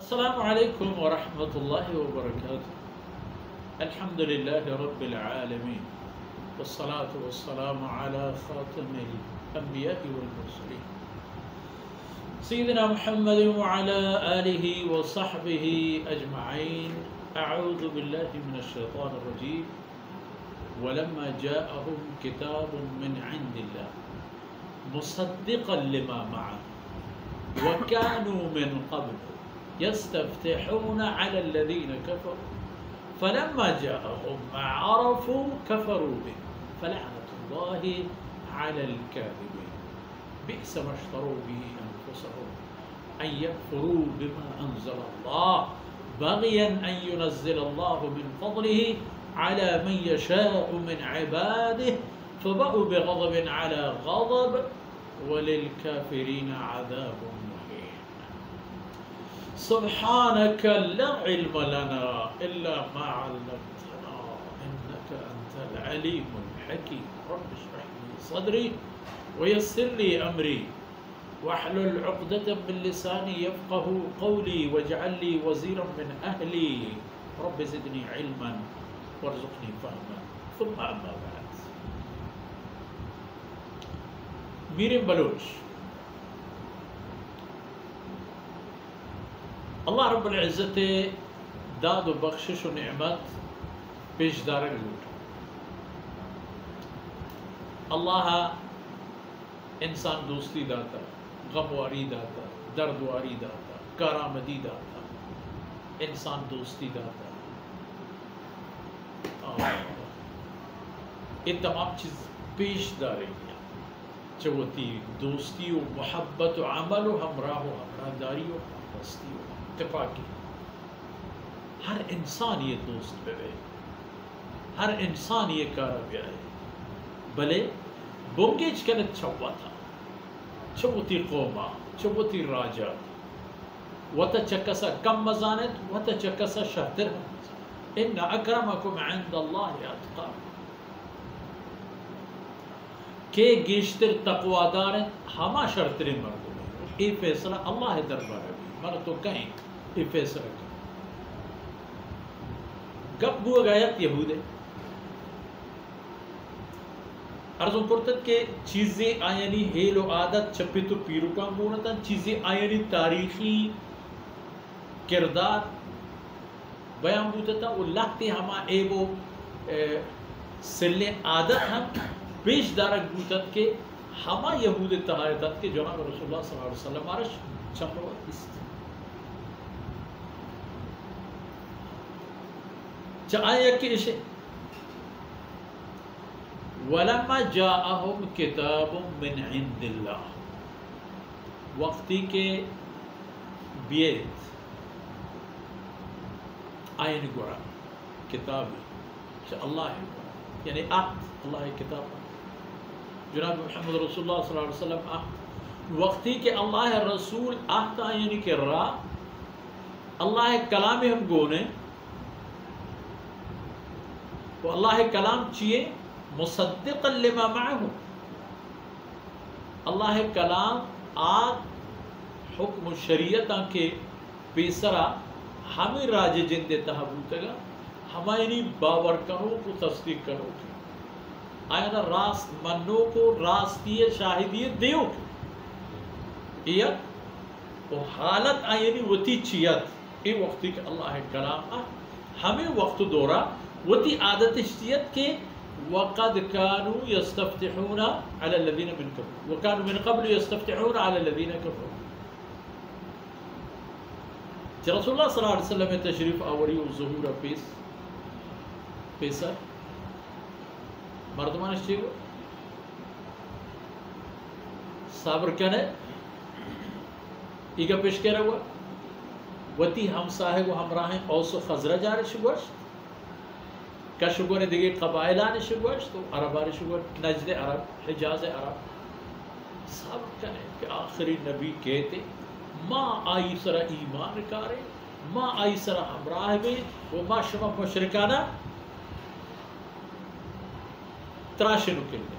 السلام علیکم ورحمۃ اللہ وبرکاتہ۔ الحمد للہ رب العالمین والصلاة والسلام علی خاتم الانبیاء والمرسلین سیدنا محمد وعلی آلہ وصحبہ اجمعین۔ اعوذ باللہ من الشیطان الرجیم۔ ولما جاءهم کتاب من عند اللہ مصدقا لما معهم وكانوا من قبل يستفتحون على الذين كفروا فلما جاءهم ما عرفوا كفروا به فلعنة الله على الكاذبين بئس ما اشتروا به أنفسهم أن يكفروا بما أنزل الله بغيا أن ينزل الله من فضله على من يشاء من عباده فبأوا بغضب على غضب وللكافرين عذاب سبحانك لا علم لنا إلا ما علمتنا إنك أنت العليم الحكيم رب اشرح لي صدري ويسر لي أمري واحلل عقدة من لساني يفقه قولي واجعل لي وزيرا من أهلي رب زدني علما وارزقني فهما ثم أما بعد۔ میر بلوچ، اللہ رب العزت داد و بخشش و نعمت پیش دارک لوٹ۔ اللہ انسان دوستی داتا، غمواری داتا، دردواری داتا، کارآمدی داتا، انسان دوستی داتا، یہ تمام چیز پیش داریں چوتی دوستی و محبت و عمل و ہمراہ و ہمراہداری و ہمدستی و اتفاقی۔ ہر انسان یہ دوست بے، ہر انسان یہ کارا بیائے بلے بونگیج کنت چھوا تھا چھوتی قوما چھوتی راجا وتا چکسا کم مزانت وتا چکسا شہتر ان اکرمکم عند اللہ اتقاکم کہ گیشتر تقوی دارن ہما شرطر مردم ہے۔ یہ فیصلہ اللہ دربار ہے، مرد تو کہیں یہ فیصلہ کریں۔ گب بو گایت یہود ارزوں پرتت کے چیزیں آئینی ہیل و عادت چپی تو پیرو کا مونتا، چیزیں آئینی تاریخی کردار بیان بوتا وہ لگتے ہما اے وہ سلے عادت ہم پیش دارک بوتت کے ہما یہود تہایتت کے جناب رسول اللہ صلی اللہ علیہ وسلم آرش چمرو است چاہیے کہ اسے وَلَمَّا جَاءَهُمْ كِتَابٌ مِّنْ عِنْدِ اللَّهِ وقتی کے بیت آئین گورا کتابی اللہ ہے یعنی عہد اللہ کتاب جناب محمد رسول اللہ صلی اللہ علیہ وسلم عہد وقتی کہ اللہ رسول عہد یعنی کہ راہ اللہ کلام ہم گونے وہ اللہ کلام چیئے مصدقا لما معه اللہ کلام آگ حکم شریعت کے پیسرا ہمیں راج جن دے تحبوتا گا ہمیں باور کرو کو تصدیق کرو کہ آئینہ راست منو کو راستیت شاہدیت دیو کہ وہ حالت آئینی وتی چیت یہ وقتی کہ اللہ کلام ہمیں وقت دورا وتی عادت اشتیت کے وقد كانوا يستفتحون على الذين من قبل وكانوا من قبل يستفتحون على الذين كفروا۔ رسول اللہ صلی اللہ علیہ وسلم تشریف آوری و ظہور پیسر مردمان اشتی کو صابر کنے ایگا پیش کہہ رہا ہوا وتی ہم صاحب و ہمراہیں اوس و خزرج آرے شگوشت کا شگور دیگے قبائل آنے شگوشت تو عرب آرے شگوشت نجد عرب حجاز عرب صابر کنے کہ آخری نبی کہتے ما آئی سرا ایمان کارے ما آئی سرا ہمراہ میں وہ ما شما مشرکانہ تراشنو کلنے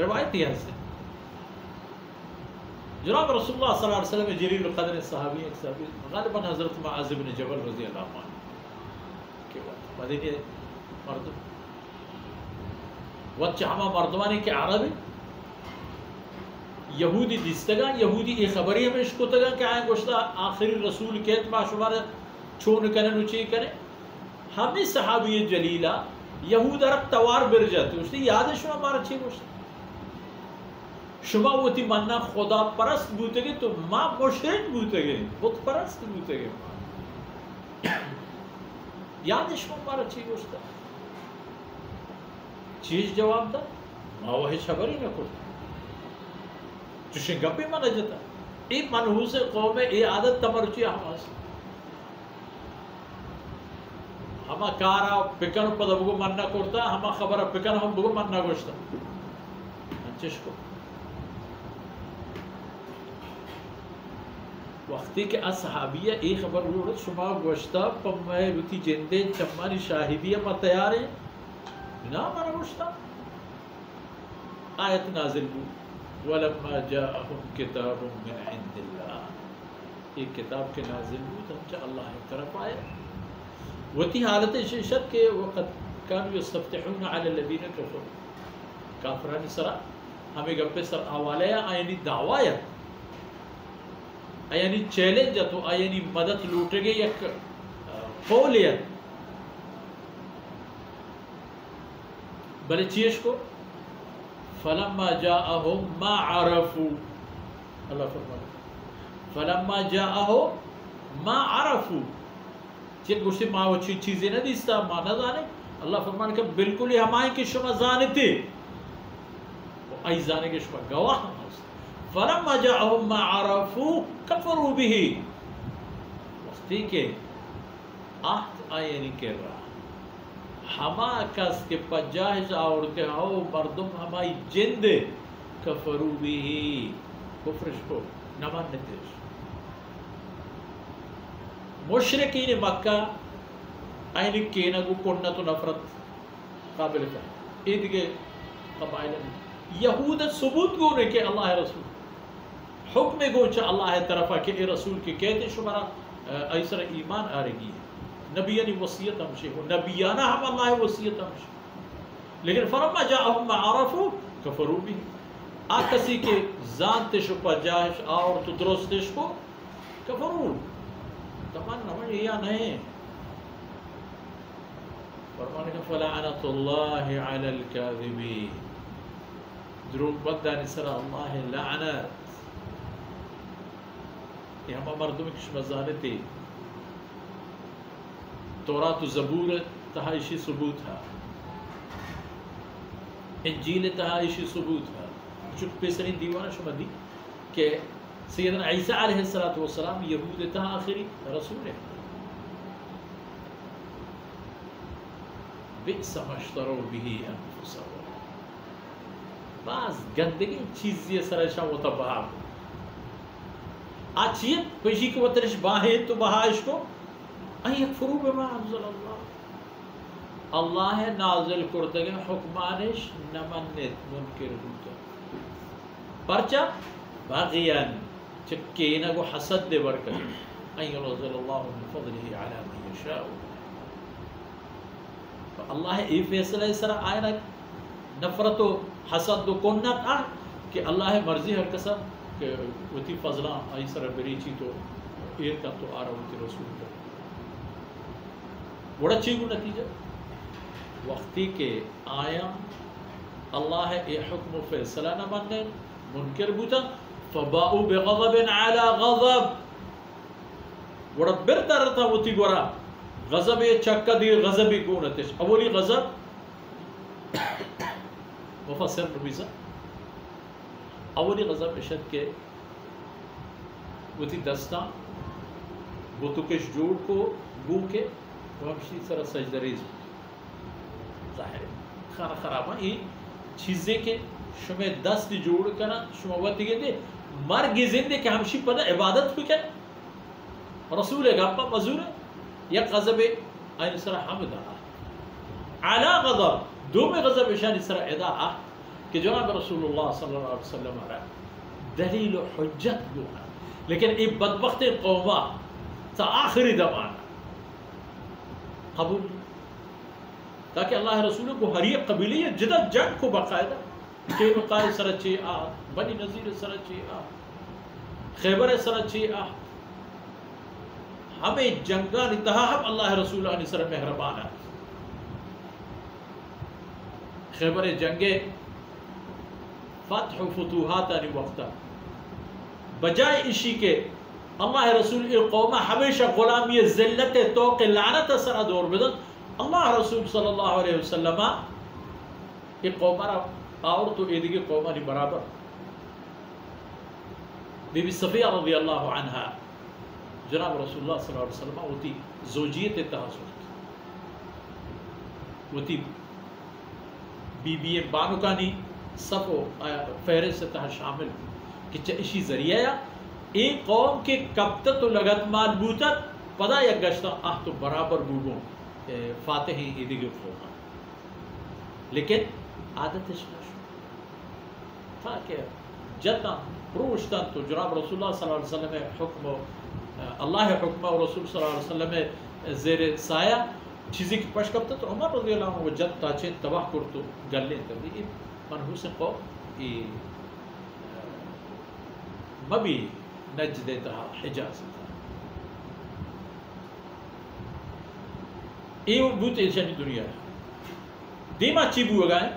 روایتی حسن جناب رسول اللہ صلی اللہ علیہ وسلم جلیل القدر صحابی ایک صحابی غالباً حضرت معاذ بن جبل رضی اللہ عنہ کے بعد مدینہ مردم وچہ ہما مردمانی کے عربی یہودی دستگا یہودی ای خبری ہمیں اشکتگا کہ آئیں گوشتا آخری رسول کہت ما شمار چون کرن اچھی کرے ہمیں صحابی جلیلہ یہود عرب توار بر جاتے اس لیے یاد ہے شما مارا چھی گوشتا شما وتی مننا خدا پرست بوتے گے تو ما مشرک بوتے گے بت پرست بوتے گے یاد ہے شما مارا چھی گوشتا چیز جواب دا ما وہی خبری نہ کرتا چوشن گپی مانا جاتا ای منحوس قوم ای عادت تمرچی ہماس ہما کارا پکن پدا بگو مننا کرتا ہما خبر پکن ہم بگو مننا گوشتا انچش کو وقتی کہ اصحابیہ ای خبر روڑت شما گوشتا پم میں بتی جندے چمانی شاہدیہ ما تیار ہیں نا مانا گوشتا آیت نازل بود وَلَمَّا جَاءَهُمْ كِتَابٌ مِّنْ عِنْدِ اللَّهِ ایک کتاب کے نازل بود ہمچہ اللہ کی طرف آئے وتی حالت شد کہ وقت كانوا يستفتحون على الذين كفروا کافرانی سرا ہمیں گپے سر آوالیا آئینی دعوائیا آئینی چیلنج تو آئینی مدد لوٹے گے یک قولیت بلے چیش کو فلما جاءهم ما عرفوا اللہ فرماتا فلما جاءهم ما عرفوا چیز گوشتی ما وہ چیزیں نہ دیستا ما نہ جانے اللہ فرماتا کہ بالکل ہی ہمائیں کہ شما زانتے ای زانے کہ شما گواہ فلما جاءهم ما عرفوا كفروا به وقتی کہ آہد آئے نہیں کہہ رہا ہما کس کے پجاہش آورتے ہو مردم ہمائی جند کفرو بھی کفرش کو نمان نتیش مشرقین مکہ آئینی کینگو کنت و نفرت قابل کا ایدگے قبائل یہود ثبوت گو نے کہ اللہ رسول حکم گو چا اللہ طرفا کہ اے رسول کے کہتے شمارا ایسر ایمان آ رہی ہے نبیانی وصیت ہمشے ہو نبیانہ ہم اللہ وصیت ہمشے لیکن فرما جاءہم ما عرفو کفرو بھی کسی کے زانتش و پجاہش اور تو درستش کو کفرو تمام نمائن یہ نہیں فرمانے کہ فلعنت اللہ علی الكاذبین دروگ بدانی سر اللہ لعنت یہ ہم مردم کش مزانتی تورات و زبور تہائشی ثبوت ہے انجیل تہائشی ثبوت ہے چک پیسرین دیوانہ شما دی کہ سیدنا عیسیٰ علیہ السلام یہود تہا آخری رسول ہے بئس ما اشتروا به انفسهم بعض گندگی چیزی سرشا متباہ آچیت پیشی کے وطرش باہیں تو بہائش کو این یکفروا بما انزل اللہ اللہ نازل کردگے حکمانش نمنت منکر ہوتا پرچا باغیان چکینگو حسد دے برکت این ینزل اللہ من فضلہ علی من یشاء اللہ ای فیصلہ سرا آئینا نفرت و حسد و کنت کہ اللہ مرضی ہر کسا کہ وتی فضلہ آئی سرا بریچی تو ایر کا تو آرہ وتی رسول کا بڑا چیگو نتیجہ وقتی کے آیا اللہ اے حکم و فیصلہ نہ ماننے منکر بوتا فباؤ بغضب علی غضب بڑا برتا رہتا وتی گورا غضب چکا دی غضبی گونتش اولی غضب مفسر نبیسا اولی غضب اشد کے وتی دستا بتوکش جوڑ کو بو کے وہمشی سر سجدہ ریز ظاہر ہے خانہ خرابہ یہ چیزیں کے شما دست جوڑ کرنا شما وقت دیگے دے مرگی زندے کہ ہمشی پدا عبادت بھی کریں رسول گاپا مزور ہے یک غضب این سر حمد علا غضب دو میں غضب اشانی سر ادا کہ جناب رسول اللہ صلی اللہ علیہ وسلم رہا دلیل و حجت بونا لیکن ای بدبخت قوما تا آخری زمانہ قبول تاکہ اللہ رسول کو ہر ایک قبیلی جدت جنگ کو باقاعدہ قینقاع سرچی آ بنی نذیر سرچی آ خیبر سرچی آ ہمیں جنگان انتہا ہم اللہ رسول اللہ سر مہربان ہے خیبر جنگ فتح و فتوحات آنی وقتا بجائے اسی کے اللہ رسول قوم ہمیشہ غلامی ذلت توق لعنت سر دور بدن اللہ رسول صلی اللہ علیہ وسلم یہ قوم اور تو ایدگی قومانی برابر بی بی صفیہ رضی اللہ عنہ جناب رسول اللہ صلی اللہ علیہ وسلم ہوتی زوجیت تحصل ہوتی بی بی بانوکانی صفو فہرست سے تحت شامل کہ اسی ذریعہ ایک قوم کے کبتت و لگت مال بوتت پدا یک گشتا تو برابر بوگوں فاتحی ایدگی قوم لیکن عادت شنش تھا کہ جتنا پروشتن تو جناب رسول اللہ صلی اللہ علیہ وسلم حکم اللہ حکم و رسول صلی اللہ علیہ وسلم زیر سایہ چیزی کی پش کبتا تو عمر رضی اللہ عنہ وہ جت تاچین تباہ کرتو گلیں تبی منحوس قوم مبی نجد تہا حجاز تھا ایو بوت انسانی دنیا دیما چی بو گئے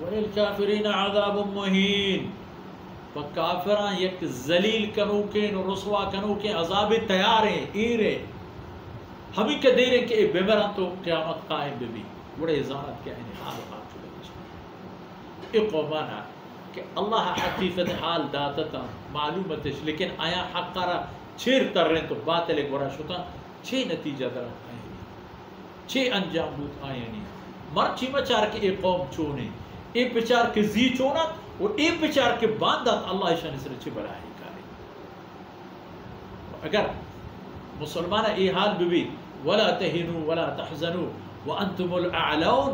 وَلِلْكَافِرِينَ عَذَابٌ مُّهِينٌ فکافران یک ذلیل کنو کے رسوا کنو کے عذاب تیار ہیں ایرے ہمیں کہ دے رہے کہ بیمران تو قیامت قائم بھی بڑے ازارت کے ہیں حال حال چلے ایک قومانا کہ اللہ حقیقت حال داتتا معلومتش لیکن آیا حق را چھیر تر رہے تو باطل گورا شتا چھے نتیجہ در آئے چھے انجام بود آئے نہیں مر چی مچار کے ایک قوم چونے ایک پچار کے زی چونت اور ایک پچار کے باندت اللہ شانی سے رچے بڑھائی کارے اگر مسلمانہ ای حال بھی وَلَا تَهِنُوا وَلَا تَحْزَنُوا وَأَنْتُمُ الْأَعْلَوْنَ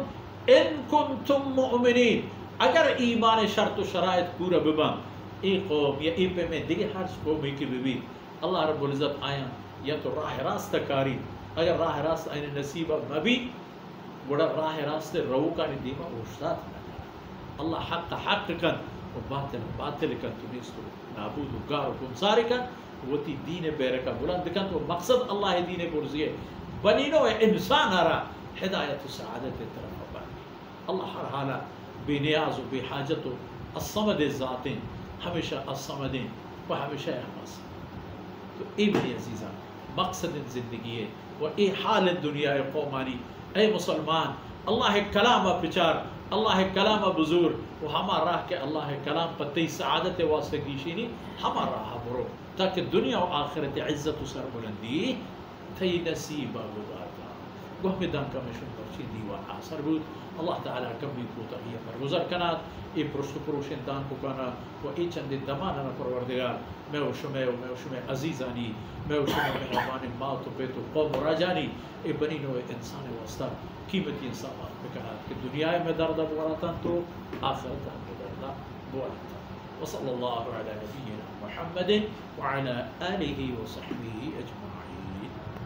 اِن كُنْتُمْ مُؤْمِنِينَ اگر ایمان شرط و شرائط پورا ببان ای قوم یا ای پہ میں دیکھے ہر قومی کی بھی اللہ رب العزت آیا یا تو راہ راست کاری اگر راہ راست آئین نصیبہ مبی بڑا راہ راست رو کا ندیمہ اوشتات اللہ حق حق کن و باطل باطل کن تنیستو نابود و گار و کنساری کن وہ تی دین بیرکا بلند کن تو مقصد اللہ دین برزی ہے بنینو انسان آرہ ہدایت و سعادت طرف بانی اللہ ہر حالا بے نیاز و بے حاجت و الصمد ذاتیں ہمیشہ الصمدیں و ہمیشہ احماس تو اے بھی عزیزہ مقصد زندگی ہے و اے حال دنیا قومانی اے مسلمان اللہ کلام پچار اللہ کلام بزرگ و ہما راہ کے اللہ کلام پتی سعادت واسطہ کیشینی ہما راہ برو تاکہ دنیا و آخرت عزت و سر بلندی تھی نصیبہ گزارتا گوہ دن کا مشن پرچی دیوان آثر بود اللہ تعالیٰ کمی کوتا ہی پر گزر کنات ای پرشت پروشن دان کو کنا و ای چند دمانا پروردگار میں و شمع عزیزانی میں و شمع مہربان مات و بیت و قوم و راجانی ای بنین و انسان واسطہ قیمتی انسانات بکنات کہ دنیا میں دردہ بوراتا تو آخرت میں دردہ بوراتا وصلی اللہ علی نبینا محمد وعلى آلہ وصحبہ اجمعین.